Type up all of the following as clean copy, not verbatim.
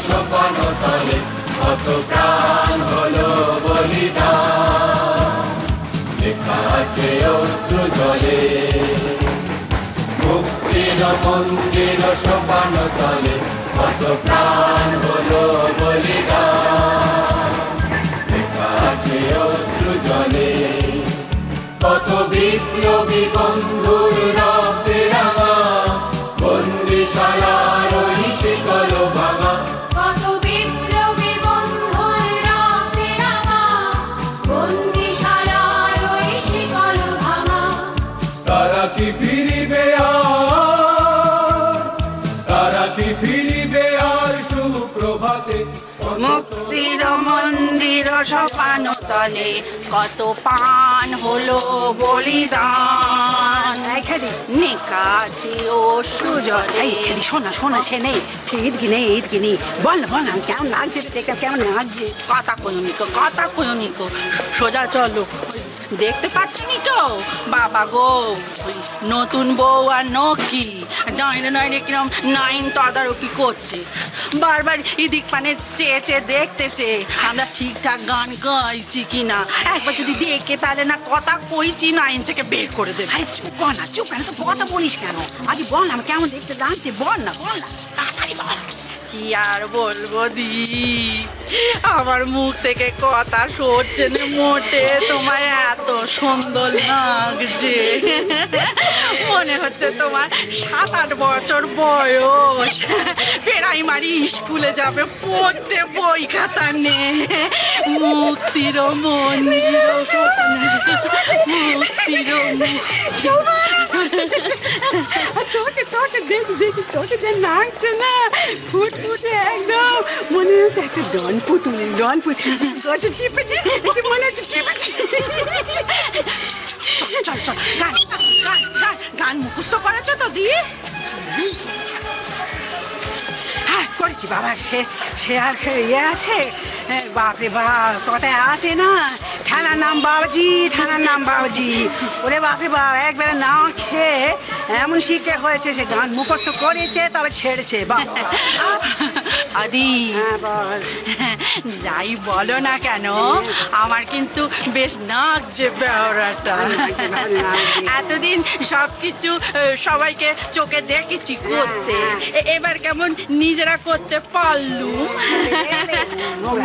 সোপান তলে কত প্রাণ হলো বলিদান, লেখা আছে অশ্রু জলে। মুক্তির মন্দির সোপান তলে কত প্রাণ হলো বলিদান, লেখা আছে অশ্রু জলে। কত বিপ্লবী বন্ধুর রক্তে রাঙা বন্দিশালার ওই শিকল ভাঙা, কত বিপ্লবী বন্ধুর রক্তে রাঙা বন্দিশালার ওই শিকল ভাঙা। তারা কি ফিরিবে আর, তারা কি ফিরিবে আর সুপ্রভাতে? মুক্তির মন্দির সোপান তলে কত প্রাণ হলো বলিদান, নিকাছে অশ্রু জলে। শোনা শোনা সে নেই, ঈদ কি নেই, ঈদ কি নেই, বল না বল না কেমন লাগছে, কেমন লাগছে? কথা কয়নিকো, কথা কয়নিকো, সোজা চলো। দেখতে পাচ্ছি তো বাবা গো, নতুন বউ আর নকি ডাইনে ডাইনে কিরম নাইন তদারকি করছে, বারবার এদিক পানে চেয়ে চেয়ে দেখতেছে আমরা ঠিকঠাক গান গাইছি কিনা। একবার যদি দেখে পেলে না কথা কইছি নাইন থেকে বের করে দেবে। আরে চুপ কর না, চুপ কেন তো কথা বলিস কেন? আজ বল না কেমন দেখতে লাগছে, বল না বল না তাড়াতাড়ি বল। কি আর বলবো দি, আমার মুখ থেকে কথা সরছে না মোটে। তোমায় এত সুন্দর লাগছে, মনে হচ্ছে তোমার 7-8 বছর বয়স, প্রাইমারি স্কুলে যাবে পড়তে, বই খাতা নে। মুক্তির মন্দির মুক্তির তোকে তোকে দেখি দেখি তোকে যে লাগছে না ফুটফুটে একদম, মনে হচ্ছে একটা ডন পুতুলের ডন পুতুল। টিপে দিই মনে হচ্ছে টিপে। চল চল গান গান গান গান মুখস্থ করেছো তো দি? হ্যাঁ করেছি বাবা, সে সে আর ইয়ে আছে, বাপরে বাপ কথায় আছে না, ঠানার নাম বাবাজি, ঠানার নাম বাবাজি। ওরে বাপরে বাপ একবারে না খেয়ে এমন শিখে হয়েছে, সে গান মুখস্থ করেছে তবে ছেড়েছে। বাবা আদি হ্যাঁ বল। যাই বলো না কেন, আমার কিন্তু বেশ নাচছে বেওরাটা। এতদিন সবকিছু সবাইকে চোখে দেখেছি করতে, এবার কেমন নিজেরা করতে পারলুম।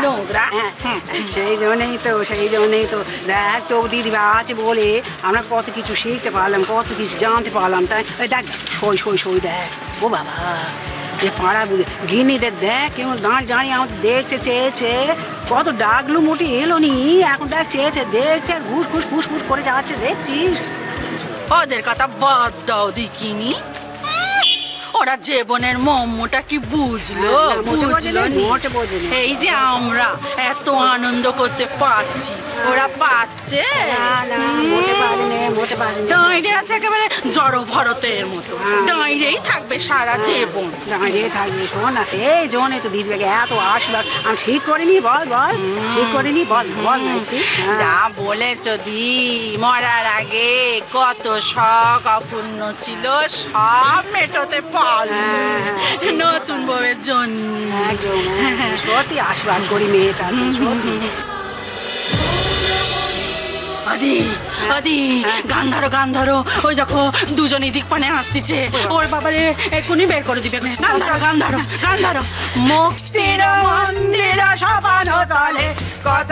নোংরা সেই জন্যই তো, সেই জন্যই তো দেখ তো দিদি আছে বলে আমরা কত কিছু শিখতে পারলাম, কত কিছু জানতে পারলাম। তাই দেখ সই সই সই দেখ, ও বাবা এ পাড়া গিনিদের দেখ কেমন দাঁড়িয়ে দাঁড়িয়ে আমাদের দেখছে, চেয়েছে, কত ডাকলু মোটি এলো নি, এখন দেখ চেয়েছে দেখছে আর ঘুষ ঘুষ ঘুষ ঘুষ করে যাচ্ছে, দেখছিস? ওদের কথা বাদ দাও দেখিনি, ওরা জীবনের মর্মটা কি বুঝলো? বুঝলো এই যে আমরা এত আনন্দ করতে পারছি, ওরা পাচ্ছে দাঁড়িয়ে আছে একেবারে জড় ভরতের মতো, দাঁড়িয়েই থাকবে সারা জীবন, দাঁড়িয়ে থাকবে। শোন না এই জন্য তো দিদিকে এত আশীর্বাদ আমি ঠিক করিনি, বল বল ঠিক করিনি, বল বল। যা বলেছ দি, মরার আগে কত শখ অপূর্ণ ছিল সব মেটোতে পারল নতুন বউয়ের জন্য। সত্যি আশীর্বাদ করি মেয়েটা। আদি আদি গান ধরো গান ধরো, ওই দেখো দুজনে দিক পানে আসতেছে, ওর বাবারে এক্ষুনি বের করে দিবে। গান ধরো গান ধরো গান ধরো। মুক্তির মন্দির সোপান তলে কত